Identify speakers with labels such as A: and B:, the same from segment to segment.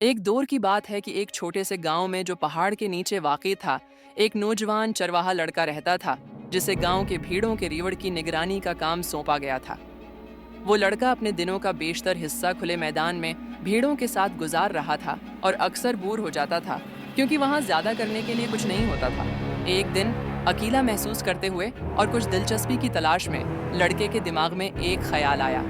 A: एक दौर की बात है कि एक छोटे से गांव में जो पहाड़ के नीचे वाक़ई था, एक नौजवान चरवाहा लड़का रहता था, जिसे गांव के भीड़ों के रीवड़ की निगरानी का काम सौंपा गया था। वो लड़का अपने दिनों का बेशतर हिस्सा खुले मैदान में भीड़ों के साथ गुजार रहा था और अक्सर बोर हो जाता था, क्योंकि वहां ज्यादा करने के लिए कुछ नहीं होता था। एक दिन अकेला महसूस करते हुए और कुछ दिलचस्पी की तलाश में लड़के के दिमाग में एक ख्याल आया।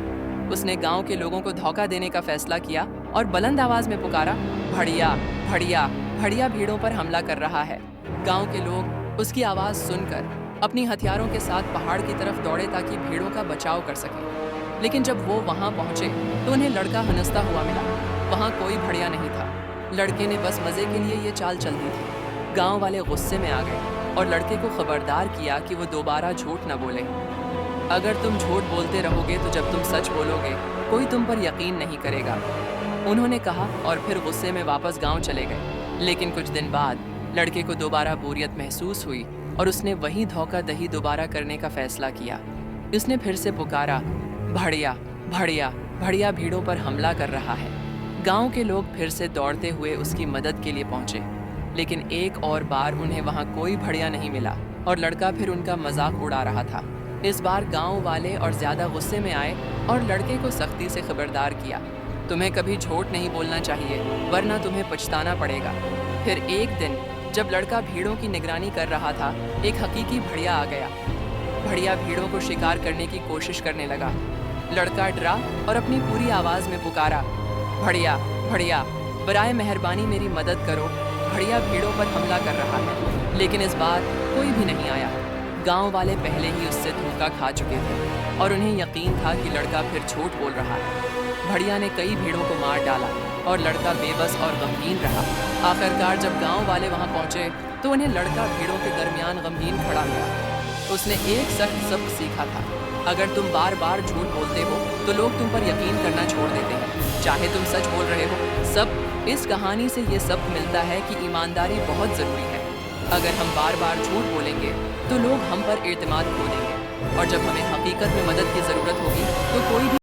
A: उसने गांव के लोगों को धोखा देने का फैसला किया और बुलंद आवाज में पुकारा, भड़िया भड़िया भड़िया भीड़ों पर हमला कर रहा है। गांव के लोग उसकी आवाज सुनकर अपनी हथियारों के साथ पहाड़ की तरफ दौड़े ताकि भीड़ों का बचाव कर सके। लेकिन जब वो वहां पहुंचे तो उन्हें लड़का हंसता हुआ मिला। वहां कोई भड़िया नहीं था। लड़के ने बस मजे के लिए ये चाल चल दी थी। गांव वाले गुस्से में आ गए और लड़के को खबरदार किया कि वो दोबारा झूठ न बोले। अगर तुम झूठ बोलते रहोगे तो जब तुम सच बोलोगे कोई तुम पर यकीन नहीं करेगा, उन्होंने कहा, और फिर गुस्से में वापस गांव चले गए। लेकिन कुछ दिन बाद लड़के को दोबारा बोरियत महसूस हुई और उसने वही धोखा दही दोबारा करने का फैसला किया। उसने फिर से पुकारा, भड़िया भड़िया भड़िया भीड़ों पर हमला कर रहा है। गांव के लोग फिर से दौड़ते हुए उसकी मदद के लिए पहुंचे, लेकिन एक और बार उन्हें वहां कोई भड़िया नहीं मिला और लड़का फिर उनका मजाक उड़ा रहा था। इस बार गांव वाले और ज्यादा गुस्से में आए और लड़के को सख्ती से खबरदार किया, तुम्हें कभी झूठ नहीं बोलना चाहिए, वरना तुम्हें पछताना पड़ेगा। फिर एक दिन जब लड़का भीड़ों की निगरानी कर रहा था, एक हकीकी भड़िया आ गया। भड़िया भीड़ों को शिकार करने की कोशिश करने लगा। लड़का डरा और अपनी पूरी आवाज में पुकारा, भड़िया भड़िया बराए मेहरबानी मेरी मदद करो, भड़िया भीड़ों पर हमला कर रहा है। लेकिन इस बार कोई भी नहीं आया। गांव वाले पहले ही उससे धोखा खा चुके थे और उन्हें यकीन था कि लड़का फिर झूठ बोल रहा है। भड़िया ने कई भीड़ों को मार डाला और लड़का बेबस और गमगीन रहा। आखिरकार जब गांव वाले वहां पहुंचे तो उन्हें लड़का भीड़ों के दरमियान गमगीन खड़ा मिला। उसने एक सख्त सबक सीखा था, अगर तुम बार बार झूठ बोलते हो तो लोग तुम पर यकीन करना छोड़ देते हैं, चाहे तुम सच बोल रहे हो। इस कहानी से ये सबक मिलता है कि ईमानदारी बहुत ज़रूरी है। अगर हम बार बार झूठ बोलेंगे तो लोग हम पर एतमाद खो देंगे, और जब हमें हकीकत में मदद की ज़रूरत होगी तो कोई भी